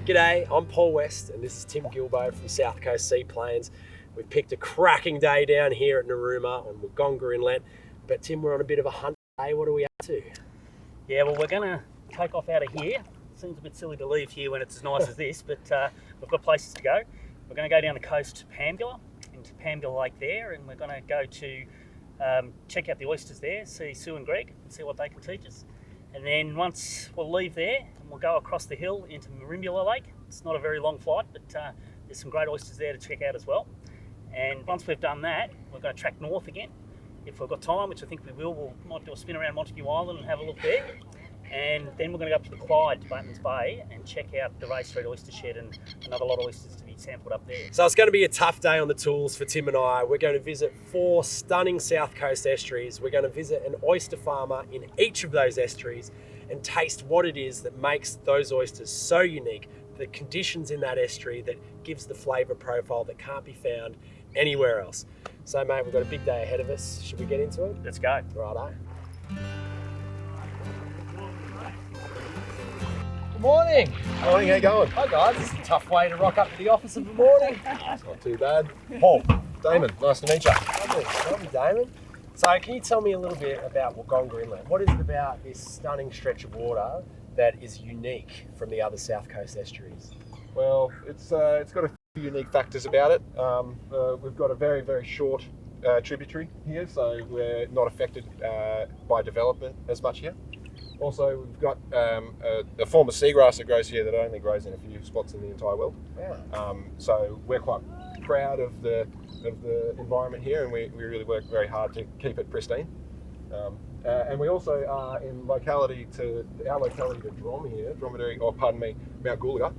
G'day, I'm Paul West and this is Tim Gilbo from South Coast Seaplanes. We've picked a cracking day down here at Narooma on Wodonga Inlet, but Tim, we're on a bit of a hunt today. What are we up to? Yeah, well, we're going to take off out of here. Seems a bit silly to leave here when it's as nice as this, but we've got places to go. We're going to go down the coast to Pambula, into Pambula Lake there, and we're going to go to check out the oysters there, see Sue and Greg, and see what they can teach us. And then once we'll leave there, and we'll go across the hill into Merimbula Lake. It's not a very long flight, but there's some great oysters there to check out as well. And once we've done that, we're going to track north again. If we've got time, which I think we will, we might do a spin around Montague Island and have a look there. And then we're going to go up to the Batemans Bay and check out the Ray Street Oyster Shed and another lot of oysters to be sampled up there. So it's going to be a tough day on the tools for Tim and I. We're going to visit 4 stunning South Coast estuaries. We're going to visit an oyster farmer in each of those estuaries and taste what it is that makes those oysters so unique, the conditions in that estuary that gives the flavour profile that can't be found anywhere else. So mate, we've got a big day ahead of us. Should we get into it? Let's go. Righto. Morning. Morning, how you going? Hi guys, it's a tough way to rock up to the office of the morning. It's not too bad. Paul, Damon, nice to meet you. Lovely, Damon. So can you tell me a little bit about Wodonga Inlet? What is it about this stunning stretch of water that is unique from the other South Coast estuaries? Well, it's got a few unique factors about it. We've got a very, very short tributary here, so we're not affected by development as much here. Also, we've got a form of seagrass that grows here that only grows in a few spots in the entire world. Yeah. So we're quite proud of the environment here, and we really work very hard to keep it pristine. And we also are in our locality to Dromedary, Mount Goolaga,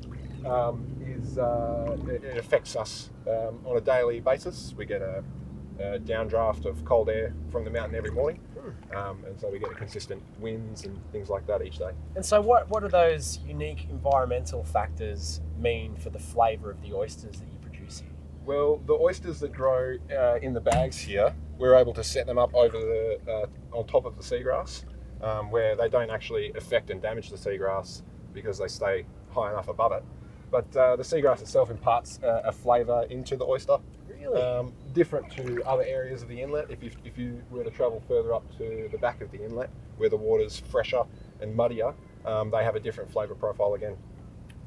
it affects us on a daily basis. We get a downdraft of cold air from the mountain every morning, and so we get consistent winds and things like that each day. And so what do those unique environmental factors mean for the flavour of the oysters that you produce here? Well, the oysters that grow in the bags here, we're able to set them up over on top of the seagrass, where they don't actually affect and damage the seagrass because they stay high enough above it. But the seagrass itself imparts a flavour into the oyster. Really? Different to other areas of the inlet. If you were to travel further up to the back of the inlet, where the water's fresher and muddier, they have a different flavour profile again.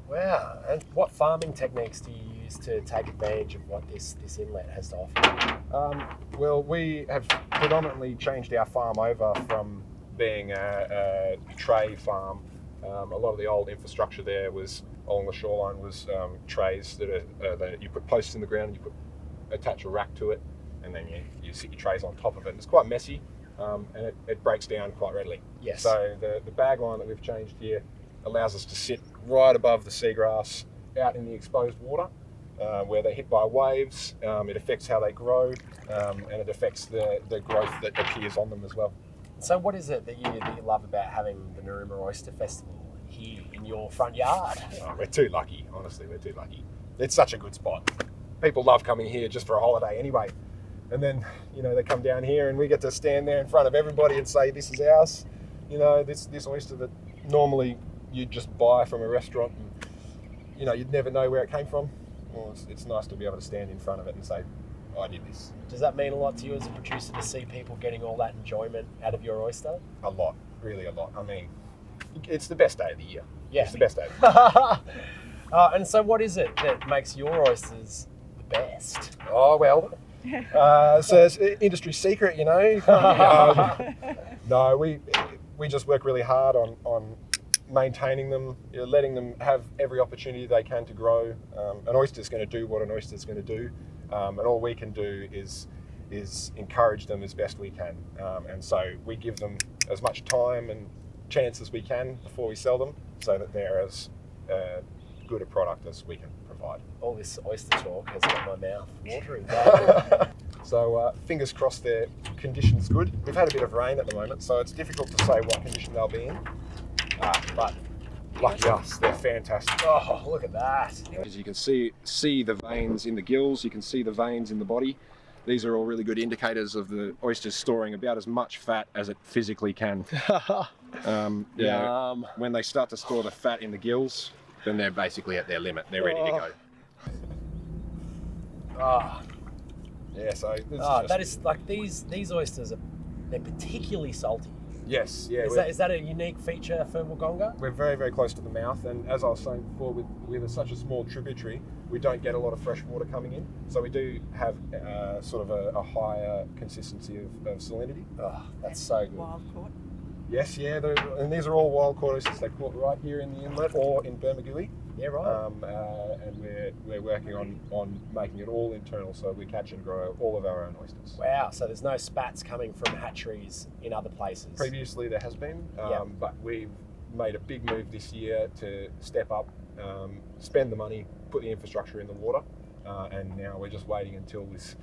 Wow. And what farming techniques do you use to take advantage of what this inlet has to offer? Well, we have predominantly changed our farm over from being a tray farm. A lot of the old infrastructure there was along the shoreline was trays that you put posts in the ground and you attach a rack to it, and then you sit your trays on top of it. And it's quite messy, and it breaks down quite readily. Yes. So the bag line that we've changed here allows us to sit right above the seagrass out in the exposed water, where they're hit by waves. It affects how they grow, and it affects the growth that appears on them as well. So what is it that you love about having the Narooma Oyster Festival here in your front yard? Oh, we're too lucky, honestly, we're too lucky. It's such a good spot. People love coming here just for a holiday anyway. And then, they come down here and we get to stand there in front of everybody and say, this is ours. This oyster that normally you'd just buy from a restaurant and, you'd never know where it came from. Well, it's nice to be able to stand in front of it and say, I did this. Does that mean a lot to you as a producer to see people getting all that enjoyment out of your oyster? A lot, really a lot. I mean, it's the best day of the year. Yeah. It's the best day of the year. And so what is it that makes your oysters the best? Oh, well, so it's an industry secret, No, we just work really hard on maintaining them, letting them have every opportunity they can to grow. An oyster's going to do what an oyster's going to do, and all we can do is encourage them as best we can. And so we give them as much time and chance as we can before we sell them, so that they're as good a product as we can provide. All this oyster talk has got my mouth watering. So fingers crossed their condition's good. We've had a bit of rain at the moment, so it's difficult to say what condition they'll be in. But lucky us, they're fantastic. Oh, look at that. As you can see the veins in the gills, you can see the veins in the body. These are all really good indicators of the oysters storing about as much fat as it physically can. When they start to store the fat in the gills, then they're basically at their limit. They're ready to go. Ah, Yeah, so this that is like these oysters they're particularly salty. Yes, yeah. Is that a unique feature for Wodonga? We're very, very close to the mouth, and as I was saying before, with such a small tributary, we don't get a lot of fresh water coming in, so we do have sort of a higher consistency of salinity. Oh, that's so good. Wild caught. Yes, yeah, and these are all wild caught oysters. They're caught right here in the inlet or in Bermagui. Yeah, right. And we're working on making it all internal, so we catch and grow all of our own oysters. Wow, so there's no spats coming from hatcheries in other places. Previously there has been, but we've made a big move this year to step up, spend the money, put the infrastructure in the water, and now we're just waiting until this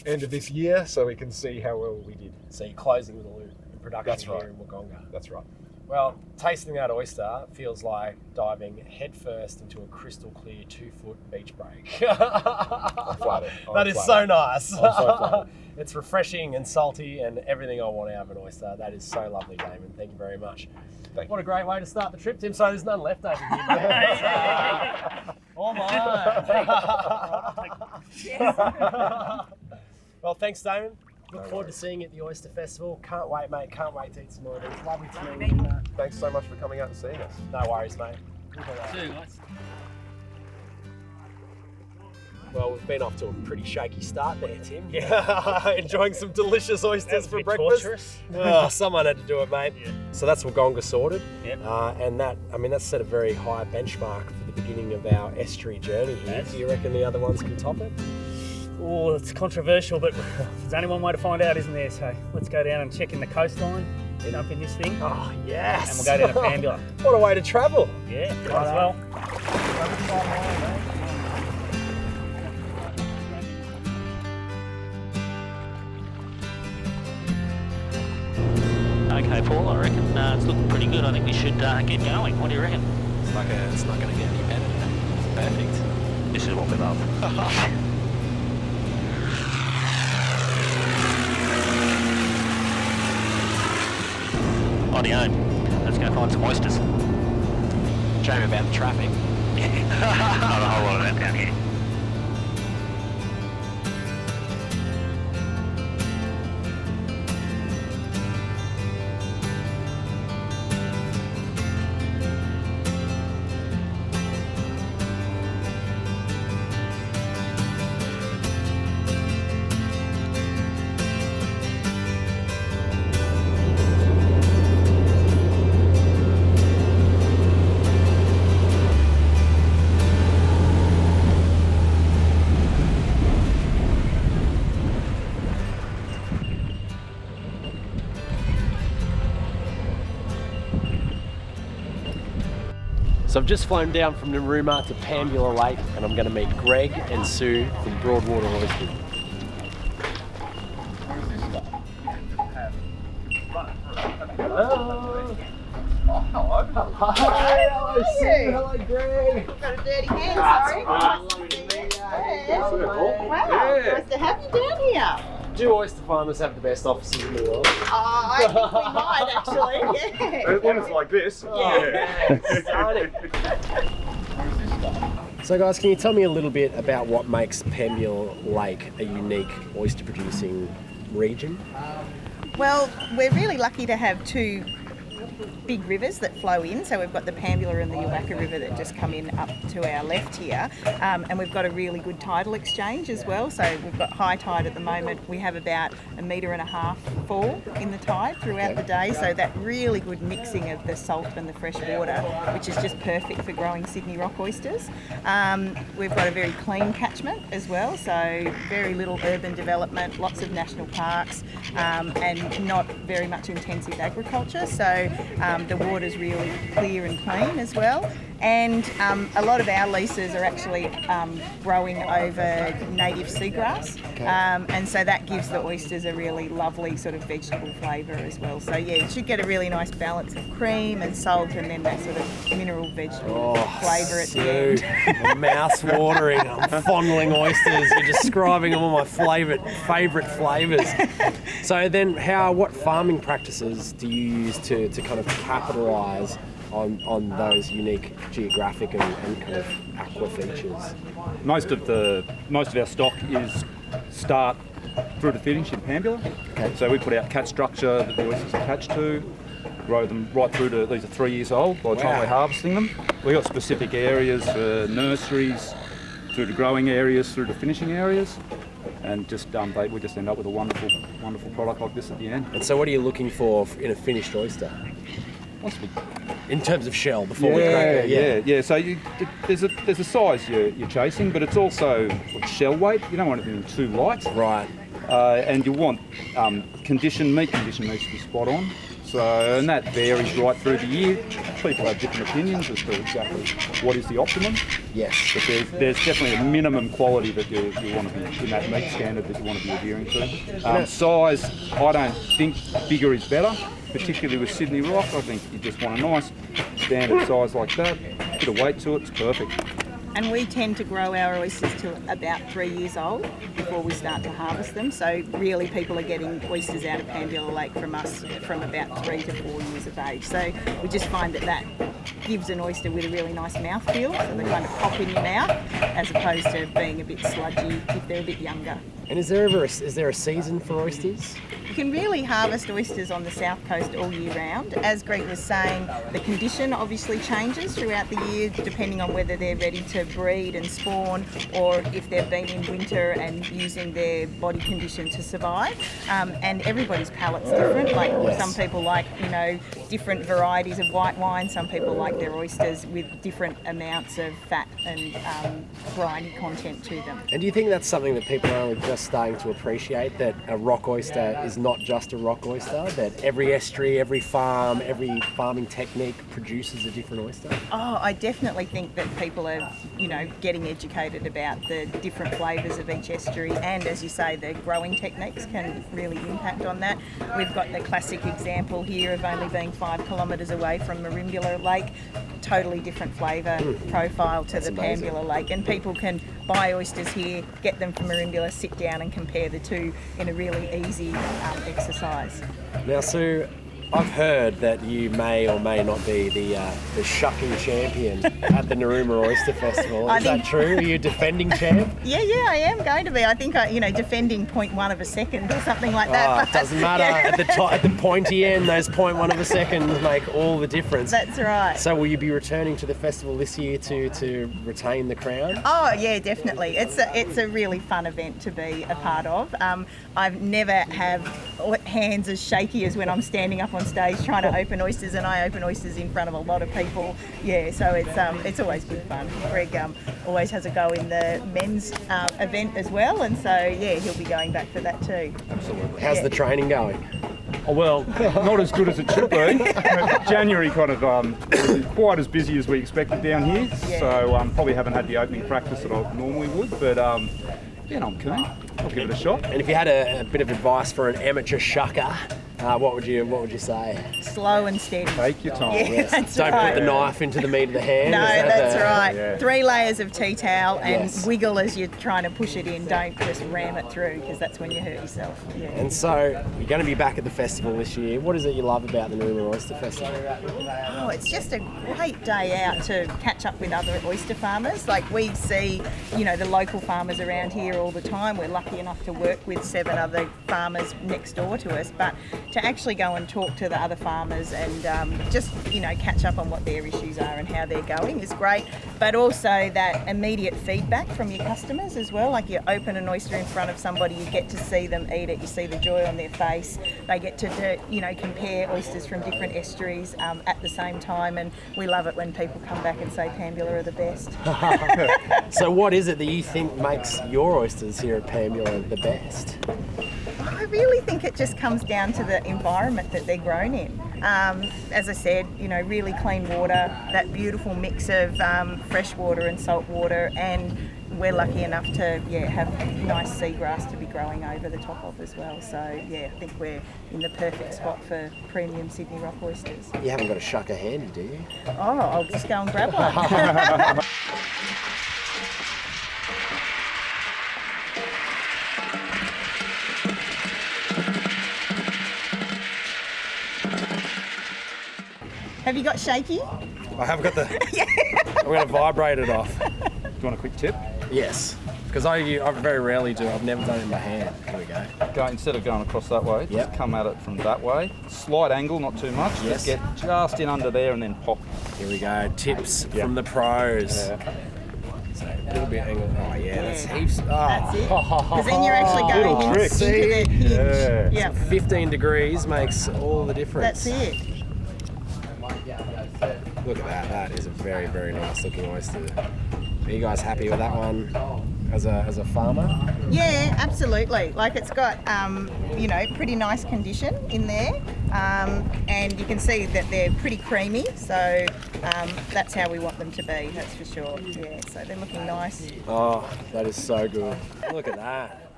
end of this year so we can see how well we did. So you're closing the loop in production That's right. here in Wodonga. That's right. Well, tasting that oyster feels like diving headfirst into a crystal clear 2-foot beach break. I'm flattered. That is so nice. I'm so flattered. It's refreshing and salty and everything I want out of an oyster. That is so lovely, Damon. Thank you very much. Thank What you. a great way to start the trip, Tim. So there's none left over here, mate. Oh my. Well, thanks, Damon. Look forward to seeing you at the Oyster Festival. Can't wait, mate. Can't wait to eat some more of these. Lovely to meet you. Thanks so much for coming out and seeing us. No worries, mate. Well, we've been off to a pretty shaky start there, Tim. Yeah, enjoying some delicious oysters for breakfast. Torturous. Oh, someone had to do it, mate. Yeah. So that's Wodonga sorted. Yep. And that's set a very high benchmark for the beginning of our estuary journey here. Yes. Do you reckon the other ones can top it? Oh, it's controversial, but there's only one way to find out, isn't there? So let's go down and check in the coastline, jump in this thing, Oh, yes. and we'll go down to Pambula. What a way to travel. Yeah, might as well. Okay, Paul, I reckon it's looking pretty good. I think we should get going. What do you reckon? It's not going to get any better than that. Perfect. This is what we love. On your own. Let's go find some oysters. Dream about the traffic. Not a whole lot of that down here. So I've just flown down from Narooma to Pambula Lake and I'm going to meet Greg and Sue from Broadwater Oysters. Hello. Hello, Sue. Hello, Greg. Got a dirty hand, sorry. Wow, nice to have you down here. Do oyster farmers have the best offices in the world? I think we might actually, yeah. When it's like this. So guys, can you tell me a little bit about what makes Pambula Lake a unique oyster producing region? Well, we're really lucky to have two big rivers that flow in. So we've got the Pambula and the Uwaka River that just come in up to our left here. And we've got a really good tidal exchange as well. So we've got high tide at the moment. We have about 1.5 metre fall in the tide throughout the day. So that really good mixing of the salt and the fresh water, which is just perfect for growing Sydney rock oysters. We've got a very clean catchment as well. So very little urban development, lots of national parks, and not very much intensive agriculture. So the water's really clear and clean as well. And a lot of our leases are actually growing over native seagrass. And so that gives the oysters a really lovely sort of vegetable flavour as well. So yeah, you should get a really nice balance of cream and salt and then that sort of mineral vegetable flavour at the end. Mouth watering. I'm fondling oysters. You're describing all my favourite flavours. So then what farming practices do you use to kind kind of capitalise on those unique geographic and kind of aqua features? Most of our stock is start through to finish in Pambula. Okay. So we put out cat structure that the oysters are attached to, grow them right through to, these are 3 years old by the time we're harvesting them. We've got specific areas for nurseries, through to growing areas, through to finishing areas, and just we just end up with a wonderful, wonderful product like this at the end. And so what are you looking for in a finished oyster? Wants to be In terms of shell, before we crack it? Yeah. So there's a size you're chasing, but it's also shell weight. You don't want anything too light. Right. And you want meat condition needs to be spot on. So, and that varies right through the year. People have different opinions as to exactly what is the optimum. Yes. But there's definitely a minimum quality that you want to be, in that meat standard that you want to be adhering to. Size, I don't think bigger is better, particularly with Sydney Rock. I think you just want a nice standard size like that, bit of weight to it, it's perfect. And we tend to grow our oysters to about 3 years old before we start to harvest them. So really people are getting oysters out of Pambula Lake from us from about 3 to 4 years of age. So we just find that gives an oyster with a really nice mouthfeel, so they kind of pop in your mouth, as opposed to being a bit sludgy if they're a bit younger. And is there a season for oysters? You can really harvest oysters on the south coast all year round. As Greg was saying, the condition obviously changes throughout the year depending on whether they're ready to breed and spawn, or if they've been in winter and using their body condition to survive. And everybody's palate's different. Like some people like, different varieties of white wine. Some people like their oysters with different amounts of fat and briny content to them. And do you think that's something that people are only just starting to appreciate, that a rock oyster is not just a rock oyster, that every estuary, every farm, every farming technique produces a different oyster? Oh, I definitely think that people are, getting educated about the different flavours of each estuary, and as you say, the growing techniques can really impact on that. We've got the classic example here of only being 5 kilometres away from Merimbula Lake, totally different flavour profile to the Pambula Lake, and people can buy oysters here, get them from Merimbula, sit down and compare the two in a really easy exercise. Now, Sue, I've heard that you may or may not be the shucking champion at the Narooma Oyster Festival. Is that true? Are you a defending champ? Yeah, I am going to be. I think, defending 0.1 of a second or something like that. It doesn't matter. At the pointy end, those 0.1 of a second make all the difference. That's right. So will you be returning to the festival this year to retain the crown? Oh, yeah, definitely. It's a really fun event to be a part of. I've never have hands as shaky as when I'm standing up on stage trying to open oysters, and I open oysters in front of a lot of people. Yeah, so it's always good fun. Greg always has a go in the men's event as well, and so yeah, he'll be going back for that too. Absolutely. How's the training going? Oh, well, not as good as it should be. January kind of wasn't quite as busy as we expected down here, so probably haven't had the opening practice that I normally would, but I'm keen. I'll give it a shot. And if you had a bit of advice for an amateur shucker, what would you say? Slow and steady. Take your time. Yeah, that's Don't right. put the knife into the meat of the hand. No, that's right. Yeah. 3 layers of tea towel and wiggle as you're trying to push it in. Don't just ram it through, because that's when you hurt yourself. Yeah. And so you're going to be back at the festival this year. What is it you love about the Narooma Oyster Festival? Oh, it's just a great day out to catch up with other oyster farmers. Like, we see, the local farmers around here all the time. We're lucky enough to work with 7 other farmers next door to us, but to actually go and talk to the other farmers and just catch up on what their issues are and how they're going is great. But also that immediate feedback from your customers as well. Like, you open an oyster in front of somebody, you get to see them eat it, you see the joy on their face. They get to compare oysters from different estuaries at the same time, and we love it when people come back and say Pambula are the best. So what is it that you think makes your oysters here at Pambula the best? I really think it just comes down to the environment that they're grown in. As I said, really clean water, that beautiful mix of fresh water and salt water, and we're lucky enough to have nice seagrass to be growing over the top of as well. So I think we're in the perfect spot for premium Sydney rock oysters. You haven't got a shucker handy, do you? Oh, I'll just go and grab one. Have you got shaky? I have got the... I'm going to vibrate it off. Do you want a quick tip? Yes. Because I very rarely do. I've never done it in my hand. Here we go. Instead of going across that way, just come at it from that way. Slight angle, not too much. Yes. Just get just in under there and then pop. Here we go. Tips from the pros. Yeah. So a little bit angle. Oh yeah, that's heaps. Oh. That's it. Because then you're actually Little going trick. into the hinge. Yeah. Yeah. 15 degrees makes all the difference. That's it. Look at that. That is a very, very nice looking oyster. Are you guys happy with that one as a farmer? Yeah, absolutely. Like it's got, you know, pretty nice condition in there. And you can see that they're pretty creamy. So that's how we want them to be, that's for sure. Yeah, so they're looking nice. Oh, that is so good. Look at that.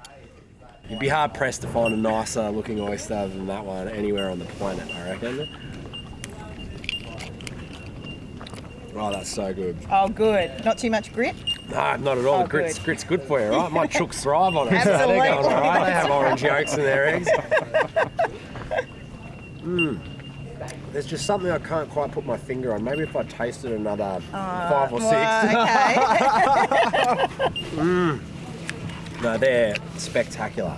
You'd be hard pressed to find a nicer looking oyster than that one anywhere on the planet, I reckon. Oh, that's so good. Oh, good. Not too much grit? No, not at all. Oh, Grit's good. good for you, right? My chooks thrive on it. So Absolutely. they're going all right. They have orange yolks in their eggs. There's just something I can't quite put my finger on. Maybe if I tasted another 5 or 6. Okay. No, they're spectacular.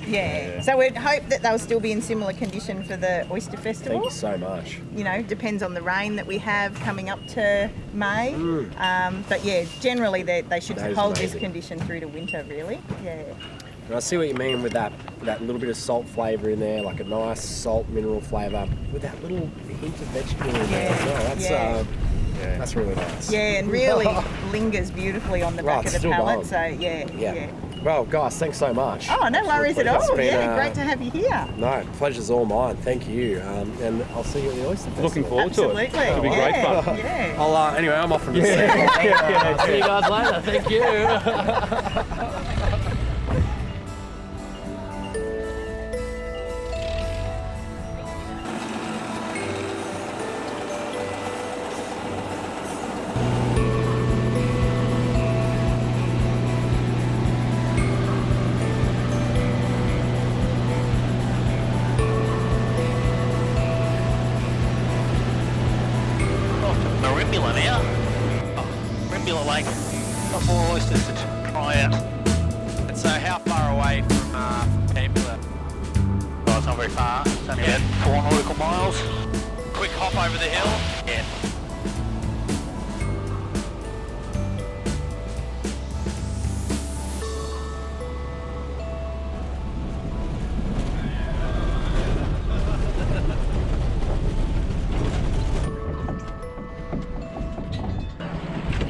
Yeah. So we'd hope that they'll still be in similar condition for the Oyster Festival. Thank you so much. You know, depends on the rain that we have coming up to May. But yeah, generally they should That is hold this amazing. condition through to winter, really. Yeah. And I see what you mean with that little bit of salt flavour in there, like a nice salt mineral flavour with that little hint of vegetable in there as well. That's really nice. Yeah, and really lingers beautifully on the back of it's the still palate. going. So yeah. Well, guys, thanks so much. Oh, no worries at It's all. been, Yeah, great to have you here. No, pleasure's all mine. Thank you. And I'll see you at the Oyster Festival. Looking forward to it. Absolutely. It'll be great fun. Yeah. I'll, anyway, I'm off from the See you guys later. Thank you. Merimbula now. Merimbula Lake. Got more oysters to try out. And so how far away from Pambula? Oh, it's not very far. It's only about 4 nautical miles. Quick hop over the hill. Yeah.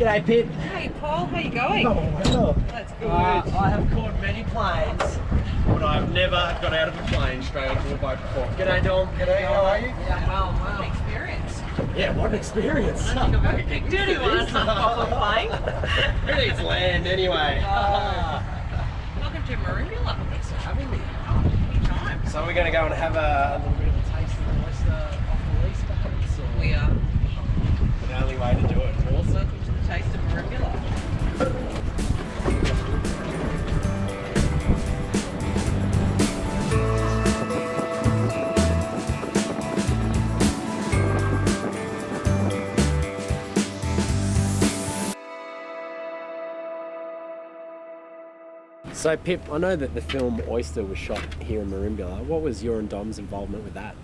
G'day, Pip. Hey Paul, how you going? Oh, hello. That's good. I have caught many planes, but I've never got out of a plane straight onto a boat before. G'day, Dom. G'day, how are you? Yeah, well, what an experience. Yeah, what an experience. I think I've ever been to one off a plane. Who needs land anyway? Welcome to Merimbula. Thanks for having me. Anytime. So we're going to go and have a little bit of a taste of the oyster off the lease, perhaps? Or We are. the only way to do it. Awesome. Welcome to the taste of Merimbula. So Pip, I know that the film Oyster was shot here in Merimbula. What was your and Dom's involvement with that?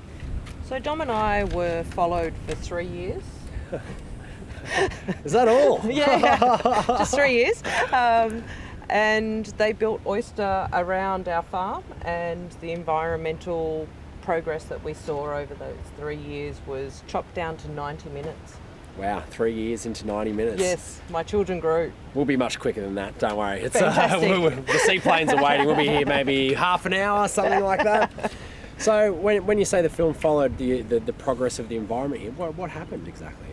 So Dom and I were followed for 3 years. Is that all? Yeah, just 3 years. And they built oyster around our farm, and the environmental progress that we saw over those 3 years was chopped down to 90 minutes. Wow, 3 years into 90 minutes. Yes, my children grew. We'll be much quicker than that, don't worry. It's Fantastic. the seaplanes are waiting. We'll be here maybe half an hour, something like that. So when you say the film followed the progress of the environment here, what happened exactly?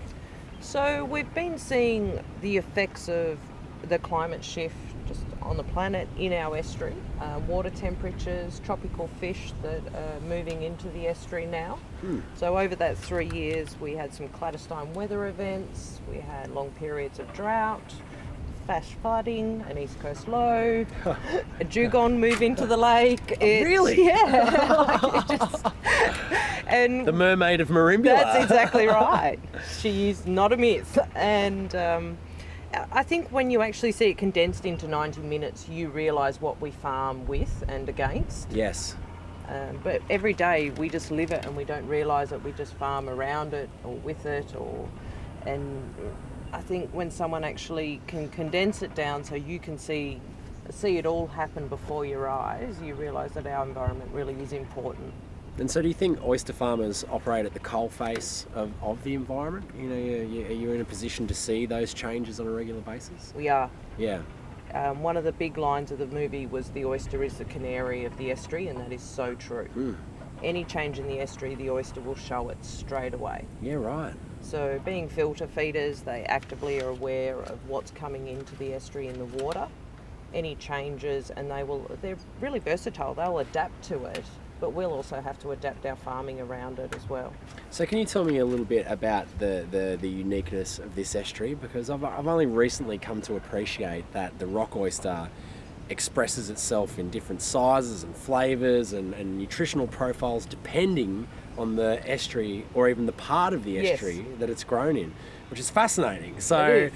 So we've been seeing the effects of the climate shift just on the planet in our estuary. Water temperatures, tropical fish that are moving into the estuary now. So over that 3 years we had some clandestine weather events, we had long periods of drought, flash flooding, an east coast low, a dugong move into the lake. Really? Yeah. And The mermaid of Merimbula. that's exactly right. She is not a myth. And I think when you actually see it condensed into 90 minutes, you realise what we farm with and against. Yes. But every day we just live it and we don't realise that we just farm around it or with it. And I think when someone actually can condense it down so you can see it all happen before your eyes, you realise that our environment really is important. And so do you think oyster farmers operate at the coalface of the environment? You know, are you in a position to see those changes on a regular basis? We are. Yeah. One of the big lines of the movie was the oyster is the canary of the estuary, and that is so true. Mm. Any change in the estuary, the oyster will show it straight away. Yeah, right. So being filter feeders, they actively are aware of what's coming into the estuary in the water, any changes, and they're really versatile. They'll adapt to it, but we'll also have to adapt our farming around it as well. So can you tell me a little bit about the uniqueness of this estuary? Because I've only recently come to appreciate that the rock oyster expresses itself in different sizes and flavours and nutritional profiles depending on the estuary or even the part of the estuary that it's grown in, which is fascinating. So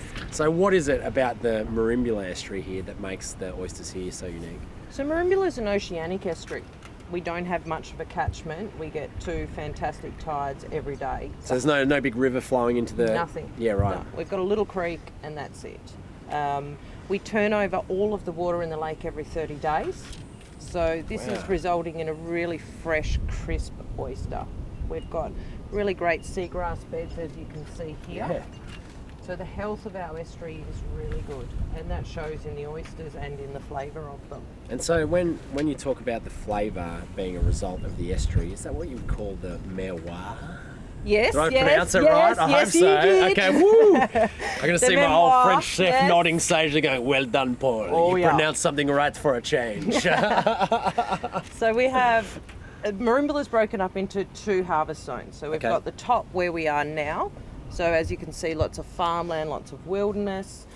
what is it about the Merimbula estuary here that makes the oysters here so unique? So Merimbula is an oceanic estuary. We don't have much of a catchment. We get 2 fantastic tides every day. So there's no big river flowing into the... Nothing. Yeah, right. No. We've got a little creek and that's it. We turn over all of the water in the lake every 30 days. So this is resulting in a really fresh, crisp oyster. We've got really great seagrass beds, as you can see here. Yeah. So the health of our estuary is really good, and that shows in the oysters and in the flavour of them. And so when you talk about the flavour being a result of the estuary, is that what you would call the miroir? Yes, Did I pronounce it right? I hope so. Okay, woo! I'm going to see my old French chef nodding sagely going, well done, Paul. You pronounced something right for a change. So we have, Merimbula is broken up into 2 harvest zones. So we've got the top where we are now. So as you can see, lots of farmland, lots of wilderness.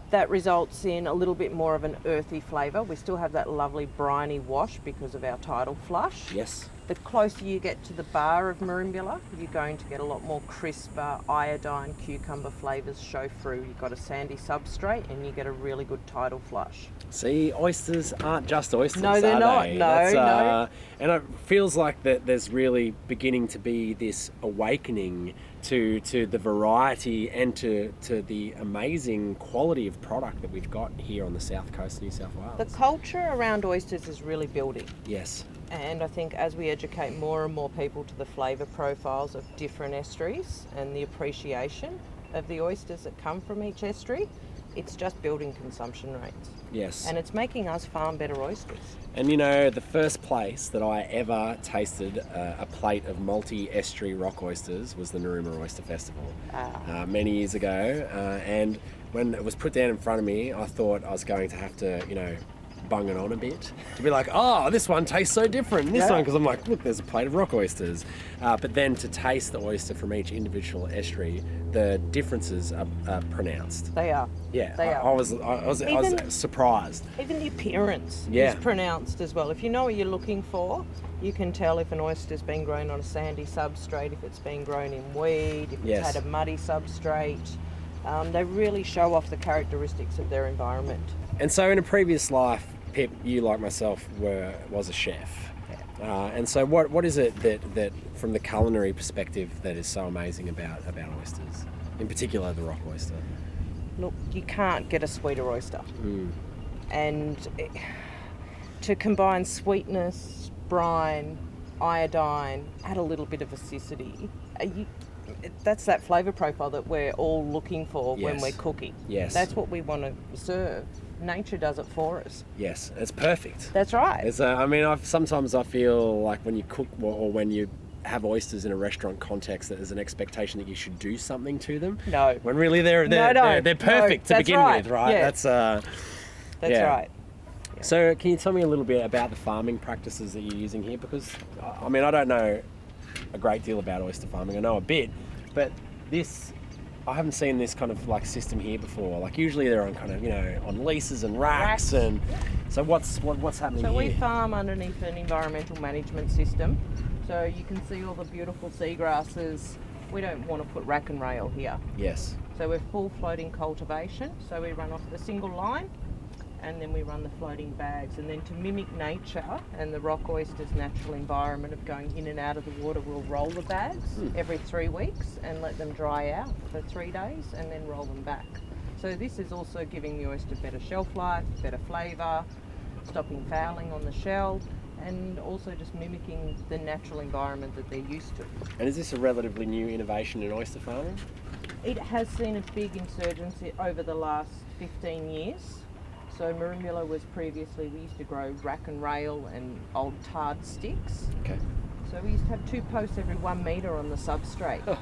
That results in a little bit more of an earthy flavour. We still have that lovely briny wash because of our tidal flush. Yes. The closer you get to the bar of Merimbula, you're going to get a lot more crisper iodine cucumber flavours show through. You've got a sandy substrate and you get a really good tidal flush. See, oysters aren't just oysters, no, they're not. They? No. And it feels like that there's really beginning to be this awakening to the variety and to the amazing quality of product that we've got here on the south coast of New South Wales. The culture around oysters is really building. Yes. And I think as we educate more and more people to the flavour profiles of different estuaries and the appreciation of the oysters that come from each estuary, it's just building consumption rates. Yes. And it's making us farm better oysters. And you know, the first place that I ever tasted a plate of multi-estuary rock oysters was the Narooma Oyster Festival many years ago. And when it was put down in front of me, I thought I was going to have to, bung it on a bit to be like, oh, this one tastes so different. This one, because I'm like, look, there's a plate of rock oysters. But then to taste the oyster from each individual estuary, the differences are pronounced. They are. Yeah, they are. I was surprised. Even the appearance is pronounced as well. If you know what you're looking for, you can tell if an oyster's been grown on a sandy substrate, if it's been grown in weed, if it's had a muddy substrate. They really show off the characteristics of their environment. And so in a previous life, Pip, you like myself was a chef. And so what is it that from the culinary perspective that is so amazing about oysters? In particular the rock oyster? Look, you can't get a sweeter oyster. And to combine sweetness, brine, iodine, add a little bit of acidity, that's that flavour profile that we're all looking for when we're cooking. Yes. That's what we want to serve. Nature does it for us. Yes, it's perfect. That's right. Sometimes I feel like when you cook or when you have oysters in a restaurant context, that there's an expectation that you should do something to them. No. When really they're perfect to begin with, right? Yeah. That's right. Yeah. So can you tell me a little bit about the farming practices that you're using here? Because I don't know a great deal about oyster farming. I know a bit, but this I haven't seen this kind of like system here before. Like usually they're on kind of, on leases and racks. And so what's happening So here? we farm underneath an environmental management system. So you can see all the beautiful seagrasses. We don't want to put rack and rail here. Yes. So we're full floating cultivation. So we run off the single line and then we run the floating bags. And then to mimic nature and the rock oyster's natural environment of going in and out of the water, we'll roll the bags every 3 weeks and let them dry out for 3 days and then roll them back. So this is also giving the oyster better shelf life, better flavour, stopping fouling on the shell, and also just mimicking the natural environment that they're used to. And is this a relatively new innovation in oyster farming? It has seen a big insurgence over the last 15 years. So Merimbula was previously, we used to grow rack and rail and old tarred sticks. Okay. So we used to have 2 posts every 1 metre on the substrate.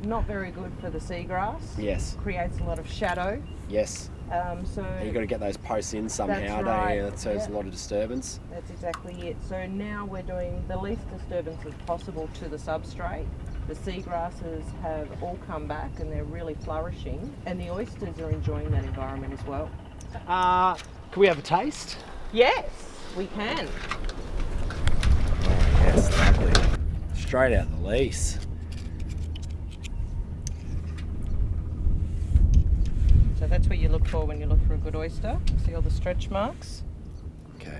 Not very good for the seagrass. Yes. Creates a lot of shadow. Yes. So And you've got to get those posts in somehow, That's right. don't you? So there's a lot of disturbance. That's exactly it. So now we're doing the least disturbance as possible to the substrate. The seagrasses have all come back and they're really flourishing, and the oysters are enjoying that environment as well. Can we have a taste? Yes, we can. Oh, yes, lovely. Straight out of the lease. So that's what you look for when you look for a good oyster. See all the stretch marks? Okay.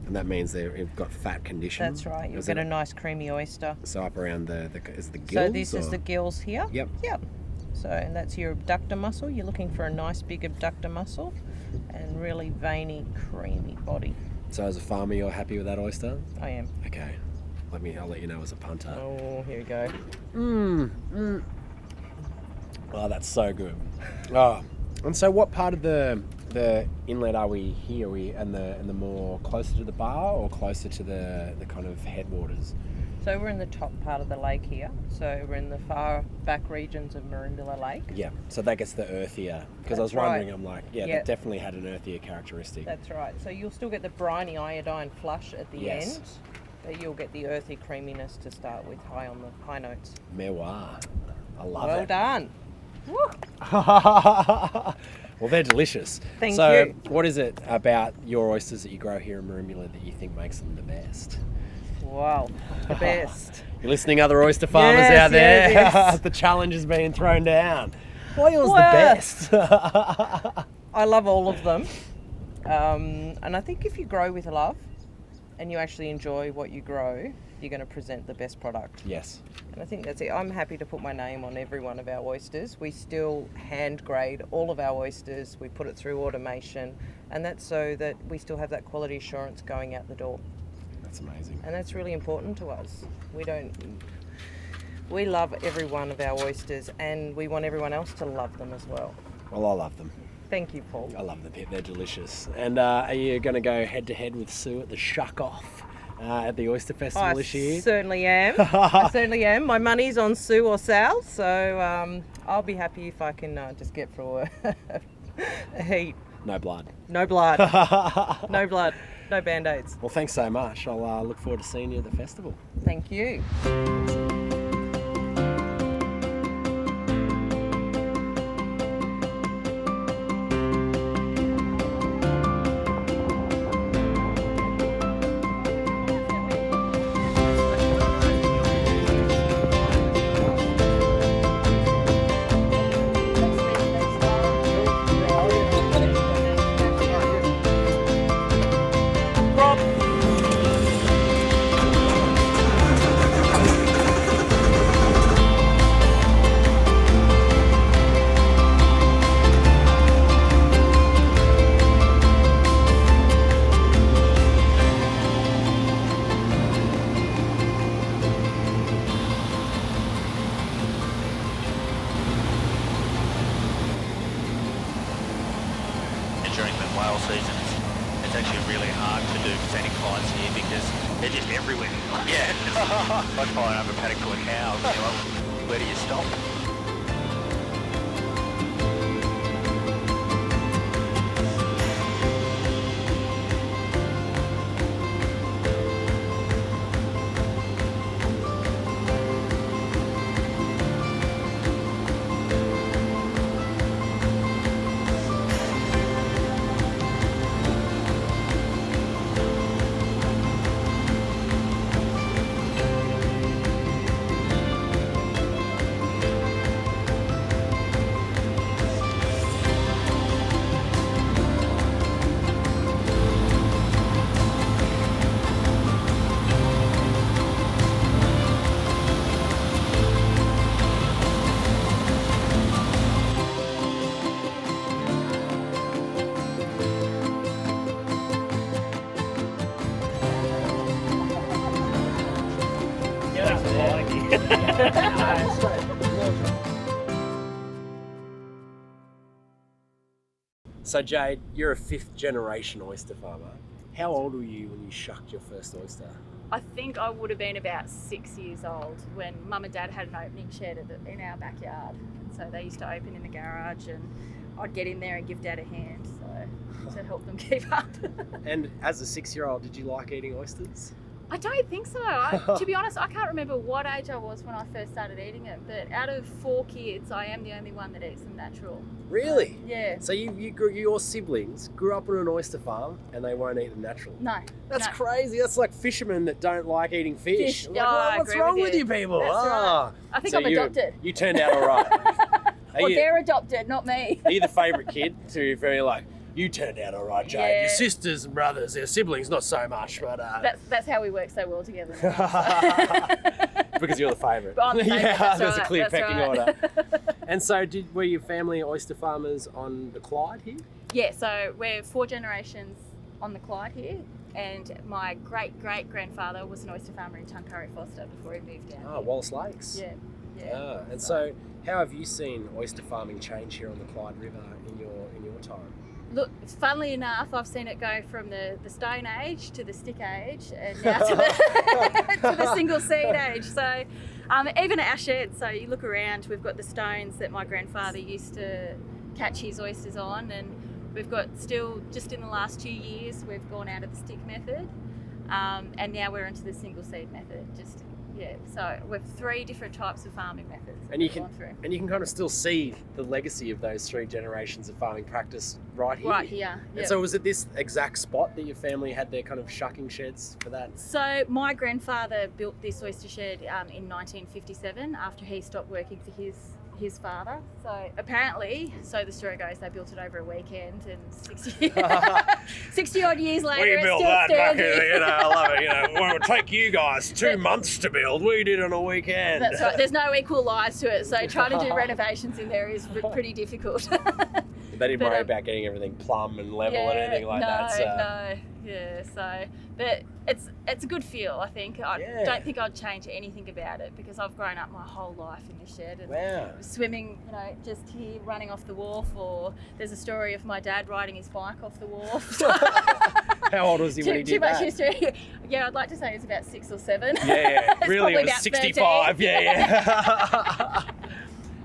And that means they've got fat condition. That's right. You'll Is get it- a nice creamy oyster. So up around is the gills? So this is or- the gills here. Yep. Yep. So, and that's your abductor muscle. You're looking for a nice big abductor muscle and really veiny, creamy body. So as a farmer, you're happy with that oyster? I am. Okay. I'll let you know as a punter. Oh, here we go. Oh, that's so good. Oh, and so what part of the inlet are we here? Are we and the more closer to the bar or closer to the kind of headwaters? So we're in the top part of the lake here. So we're in the far back regions of Merimbula Lake. Yeah. So that gets the earthier. Because I was That's right. wondering, I'm like, yeah, Yeah. that definitely had an earthier characteristic. That's right. So you'll still get the briny iodine flush at the Yes. end, but you'll get the earthy creaminess to start with, high on the high notes. Miroir. I love Well it. done. Woo. Well, they're delicious. Thank so, you. what is it about your oysters that you grow here in Merimbula that you think makes them the best? Wow, the best. You're listening, other oyster farmers Yes, out there. yes. The challenge is being thrown down. Why yours Well, the best? I love all of them. And I think if you grow with love and you actually enjoy what you grow, you're going to present the best product. Yes. And I think that's it. I'm happy to put my name on every one of our oysters. We still hand grade all of our oysters. We put it through automation, and that's so that we still have that quality assurance going out the door. That's amazing. And that's really important to us. We love every one of our oysters, and we want everyone else to love them as well. Well, I love them. Thank you, Paul. I love them. They're delicious. And are you going to go head to head with Sue at the Shuck Off at the Oyster Festival I this year? certainly am. I certainly am. My money's on Sue or Sal, so I'll be happy if I can just get through a heat. No blood. No blood. No blood. No Band-Aids. Well, thanks so much. I'll look forward to seeing you at the festival. Thank you. During the whale season, it's actually really hard to do scenic flights here because they're just everywhere. Yeah, like flying over a paddock full of cows. You know, where do you stop? So Jade, you're a 5th generation oyster farmer. How old were you when you shucked your first oyster? I think I would have been about 6 years old when Mum and Dad had an opening shed in our backyard. So they used to open in the garage, and I'd get in there and give Dad a hand, so to help them keep up. And as a 6-year-old, did you like eating oysters? I don't think so. To be honest, I can't remember what age I was when I first started eating it, but out of 4 kids, I am the only one that eats them natural. Really? Yeah. So your siblings grew up on an oyster farm and they won't eat them natural? No. That's no. crazy. That's like fishermen that don't like eating fish. Like, Yeah, I what's agree wrong with with you. you people? That's right. I think I'm adopted. You turned out all right. Well, they're adopted, not me. Are you the favourite kid to very like, you turned out all right, Jade. Yeah. Your sisters and brothers, their siblings, not so much, but... That's how we work so well together now. Because you're the favourite. I'm the favourite, Yeah, that's there's a right, clear that's pecking right. order. And so were your family oyster farmers on the Clyde here? Yeah, so we're 4 generations on the Clyde here, and my great-great-grandfather was an oyster farmer in Tuncurry Foster before he moved down. Oh, Wallace Lakes. Yeah. And so how have you seen oyster farming change here on the Clyde River in your time? Look, funnily enough, I've seen it go from the Stone Age to the Stick Age, and now to the single seed age. So even at our shed, so you look around, we've got the stones that my grandfather used to catch his oysters on, and we've got still, just in the last 2 years, we've gone out of the stick method, and now we're into the single seed method. So we've 3 different types of farming methods. And you can kind of still see the legacy of those 3 generations of farming practice right here. Right here. And Yep. so was it this exact spot that your family had their kind of shucking sheds for that? So my grandfather built this oyster shed in 1957 after he stopped working for his father. So apparently, so the story goes, they built it over a weekend, and 60 odd years later, We it's built still that back standing. in, I love it. Well, it would take you guys 2 months to build. We did it on a weekend. That's right. There's no equal lies to it, so trying to do renovations in there is pretty difficult. They didn't worry about getting everything plumb and level and anything like that. So. No. Yeah. So, but it's a good feel. I think. I don't think I'd change anything about it because I've grown up my whole life in this shed. And swimming, just here, running off the wharf, or there's a story of my dad riding his bike off the wharf. How old was he when he did that? Too much history. Yeah, I'd like to say he was about 6 or 7. Yeah. Really, it was about 65. 13. Yeah.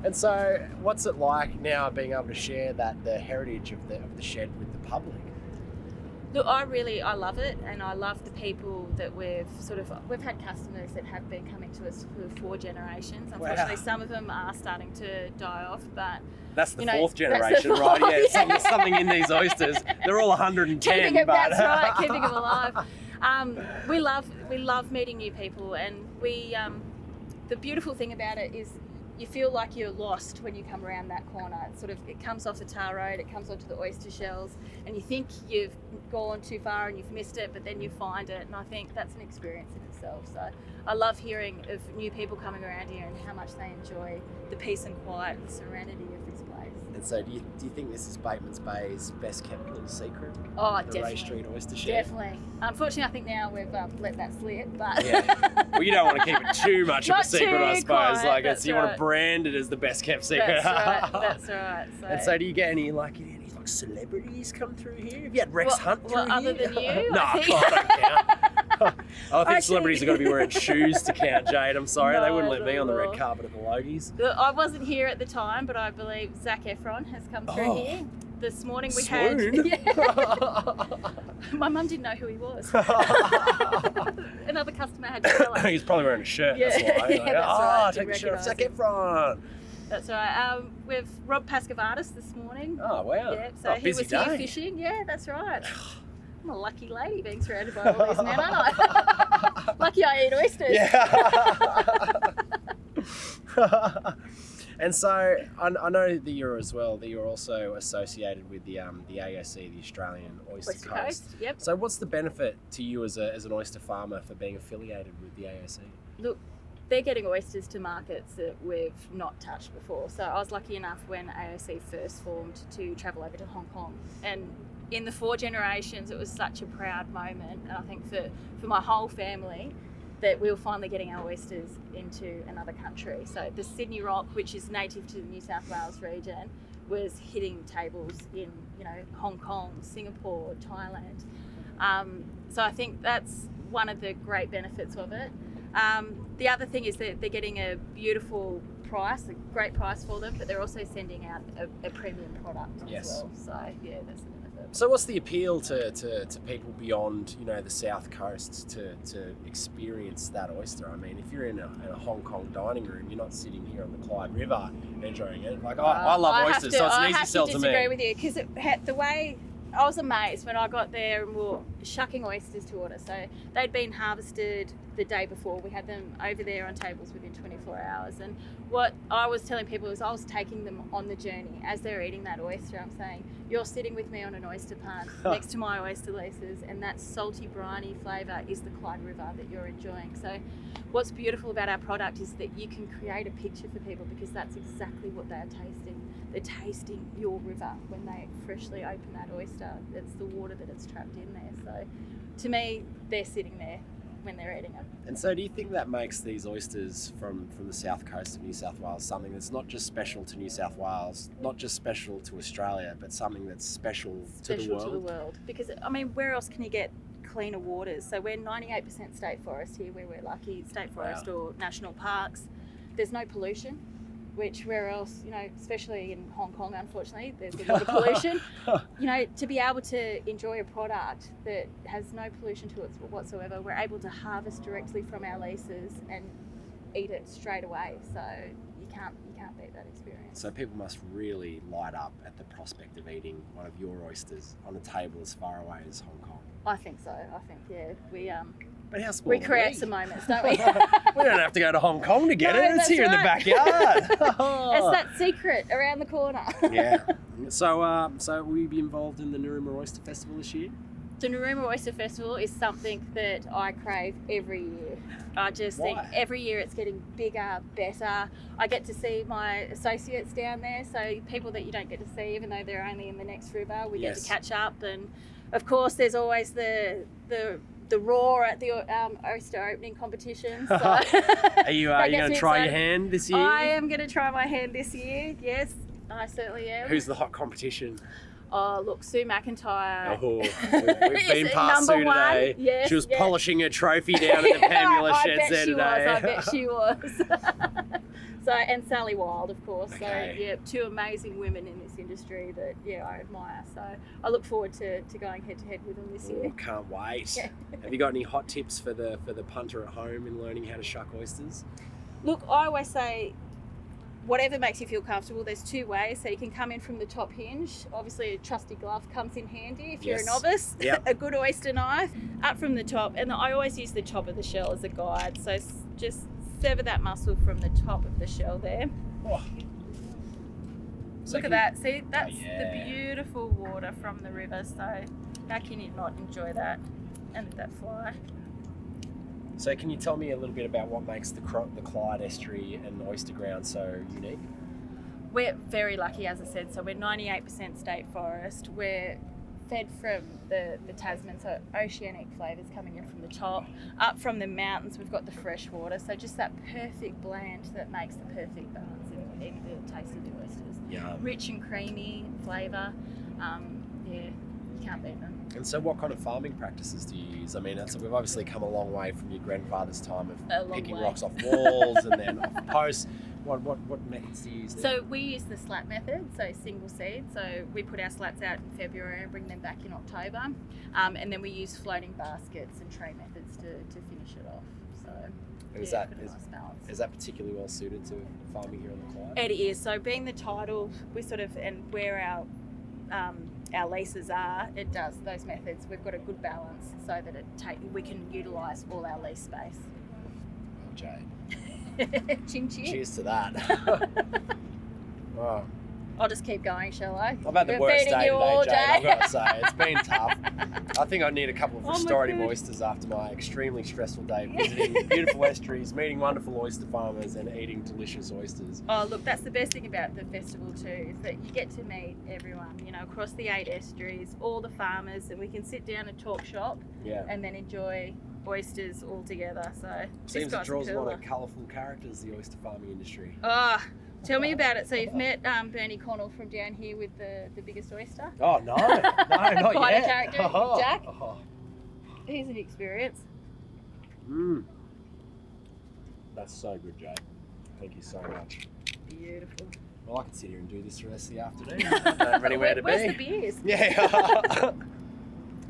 And so, what's it like now being able to share the heritage of the shed with the public? Look, I love it, and I love the people that we've had customers that have been coming to us for 4 generations. Unfortunately, some of them are starting to die off, but that's the 4th generation, right? Yeah, there's something in these oysters. They're all 110. That's right, keeping them alive. We love meeting new people, and the beautiful thing about it is you feel like you're lost when you come around that corner. It comes off the tar road, it comes onto the oyster shells, and you think you've gone too far and you've missed it, but then you find it, and I think that's an experience in itself. So I love hearing of new people coming around here and how much they enjoy the peace and quiet and serenity of this place. And so do you think this is Batemans Bay's best kept little secret? Oh, the definitely. Ray Street oyster shed? Definitely. Unfortunately, I think now we've let that slip, but... Yeah. Well, you don't want to keep it too much of a secret, I suppose. Quiet, You want to brand it as the best kept secret. That's right. And so do you get any celebrities come through here? Have you had Rex Hunt through here? Other than you? No, I don't count. I think celebrities are going to be wearing shoes to count, Jade. I'm sorry, they wouldn't let me on the red carpet at the Logies. I wasn't here at the time, but I believe Zac Efron has come through here. This morning we had... My mum didn't know who he was. Another customer had to tell her. He's probably wearing a shirt, that's why. That's right. Take the shirt off, Zac Efron. That's right. We've Rob Pascavardis this morning. Oh, wow. Yeah, so he was here fishing. Yeah, that's right. I'm a lucky lady being surrounded by all these men, aren't I? Lucky I eat oysters. Yeah. And so I know that you're also associated with the AOC, the Australian Oyster Coast. Yep. So what's the benefit to you as an oyster farmer for being affiliated with the AOC? Look, they're getting oysters to markets that we've not touched before. So I was lucky enough when AOC first formed to travel over to Hong Kong. And in the 4 generations, it was such a proud moment. And I think for my whole family, that we were finally getting our oysters into another country. So the Sydney rock, which is native to the New South Wales region, was hitting tables in, you know, Hong Kong, Singapore, Thailand. So I think that's one of the great benefits of it. The other thing is that they're getting a beautiful price, a great price for them, but they're also sending out a premium product as well. So yeah, that's the benefit. So what's the appeal to people beyond, you know, the south coast to experience that oyster? I mean, if you're in a Hong Kong dining room, you're not sitting here on the Clyde River enjoying it. Like, I love oysters, so it's an easy sell to me. I have to disagree with you, because the way I was amazed when I got there and we were shucking oysters to order. So they'd been harvested the day before. We had them over there on tables within 24 hours. And what I was telling people is I was taking them on the journey as they're eating that oyster. I'm saying, you're sitting with me on an oyster punt next to my oyster leases, and that salty, briny flavour is the Clyde River that you're enjoying. So what's beautiful about our product is that you can create a picture for people, because that's exactly what they're tasting. They're tasting your river when they freshly open that oyster. It's the water that it's trapped in there. So to me, they're sitting there when they're eating them. And so do you think that makes these oysters from the south coast of New South Wales something that's not just special to New South Wales, not just special to Australia, but something that's special to the world? Special to the world. Because, I mean, where else can you get cleaner waters? So we're 98% state forest here, where we're lucky, state forest or national parks. There's no pollution, which where else, you know, especially in Hong Kong, unfortunately, there's a lot of pollution. You know, to be able to enjoy a product that has no pollution to it whatsoever, we're able to harvest directly from our leases and eat it straight away. So you can't beat that experience. So people must really light up at the prospect of eating one of your oysters on a table as far away as Hong Kong. I think so. I think, yeah, But how small we create some moments, don't we? We don't have to go to Hong Kong to get it. It's here in the backyard. It's that secret around the corner. Yeah. So will you be involved in the Narooma Oyster Festival this year? The Narooma Oyster Festival is something that I crave every year. I just think every year it's getting bigger, better. I get to see my associates down there, so people that you don't get to see, even though they're only in the next river, we get to catch up. And of course, there's always the roar at the oyster opening competition. So Are you going to try your hand this year? I am going to try my hand this year. Yes, I certainly am. Who's the hot competition? Oh, look, Sue McIntyre. Oh, we've been past Sue today. Yes, she was polishing her trophy down at the Pambula sheds there today. I bet she was. So, and Sally Wild, of course. Okay. So, yeah, two amazing women in this industry that, I admire. So, I look forward to going head to head with them this year. Can't wait. Yeah. Have you got any hot tips for the punter at home in learning how to shuck oysters? Look, I always say, whatever makes you feel comfortable, there's two ways. So you can come in from the top hinge. Obviously, a trusty glove comes in handy if you're a novice. Yep. A good oyster knife up from the top. And I always use the top of the shell as a guide. So just sever that muscle from the top of the shell there. Oh. Look at that. See, that's the beautiful water from the river. So how can you not enjoy that and that fly? So can you tell me a little bit about what makes the Clyde estuary and oyster ground so unique? We're very lucky, as I said. So we're 98% state forest. We're fed from the Tasman, so oceanic flavours coming in from the top. Up from the mountains, we've got the fresh water. So just that perfect blend that makes the perfect balance in the taste of the oysters. Yeah. Rich and creamy flavour. You can't beat them. And so what kind of farming practices do you use? I mean, we've obviously come a long way from your grandfather's time of picking rocks off walls and then off posts. What methods do you use there? So we use the slat method, so single seed. So we put our slats out in February and bring them back in October. And then we use floating baskets and tray methods to finish it off. So is that particularly well suited to farming here on the Clyde? It is. So being the tidal, we sort of, and where our leases are, it does those methods. We've got a good balance so that we can utilise all our lease space. Oh, Jade. Chin chin. Cheers to that. Wow. I'll just keep going, shall I? I've had the worst day today, Jade. I've got to say, it's been tough. I think I need a couple of restorative oysters after my extremely stressful day visiting beautiful estuaries, meeting wonderful oyster farmers and eating delicious oysters. Oh, look, that's the best thing about the festival too, is that you get to meet everyone, across the 8 estuaries, all the farmers, and we can sit down and talk shop and then enjoy oysters all together. So Seems this it guy's draws a lot cooler. of colourful characters, the oyster farming industry. Oh, tell me about it. So you've met Bernie Connell from down here with the biggest oyster. Oh, no, not Quite yet. a character, Oh. Jack. Oh. He's an experience. That's so good, Jay. Thank you so much. Beautiful. Well, I could sit here and do this the rest of the afternoon. I don't have anywhere to Where's be. the beers? Yeah.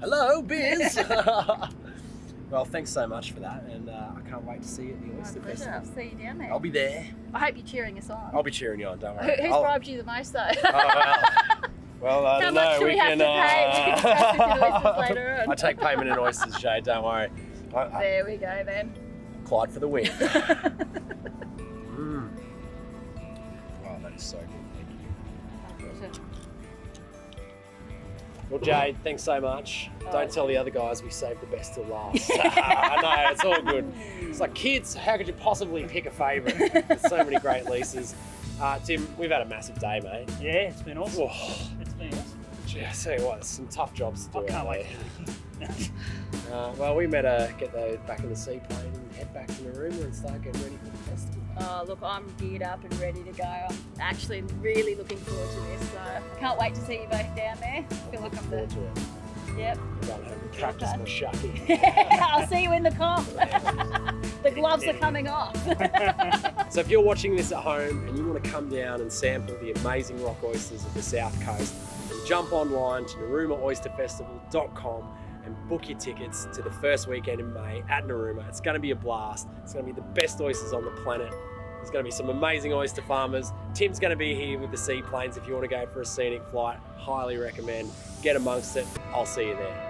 Hello, beers. Well, thanks so much for that, and I can't wait to see you at the My Oyster pleasure. Festival. I'll see you down there. I'll be there. I hope you're cheering us on. I'll be cheering you on, don't Who- worry. Who's I'll- bribed you the most though? Well, I How don't much know. do we have to pay? We can discuss this in oysters later on. I take payment in oysters, Jay. Don't worry. There we go then. Clyde for the win. Wow, that is so good. Thank you. Well, Jade, thanks so much. Don't tell the other guys we saved the best till last. I know, it's all good. It's like, kids, how could you possibly pick a favourite? There's so many great leases. Tim, we've had a massive day, mate. Yeah, it's been awesome. Oh, It's been awesome. gee, I tell you what, there's some tough jobs to do. I can't out wait. there. Well, we better get those back in the seaplane and head back to Narooma and start getting ready for the festival. Oh, look, I'm geared up and ready to go. I'm actually really looking forward to this. So I can't wait to see you both down there. I feel like I'm Forward the... to it. Yep. I'm going home and practice my shucking. I'll see you in the comp. The gloves are coming off. So if you're watching this at home and you want to come down and sample the amazing rock oysters of the South Coast, then jump online to naroomaoysterfestival.com and book your tickets to the first weekend in May at Narooma. It's going to be a blast. It's going to be the best oysters on the planet. There's going to be some amazing oyster farmers. Tim's going to be here with the Seaplanes if you want to go for a scenic flight. Highly recommend. Get amongst it. I'll see you there.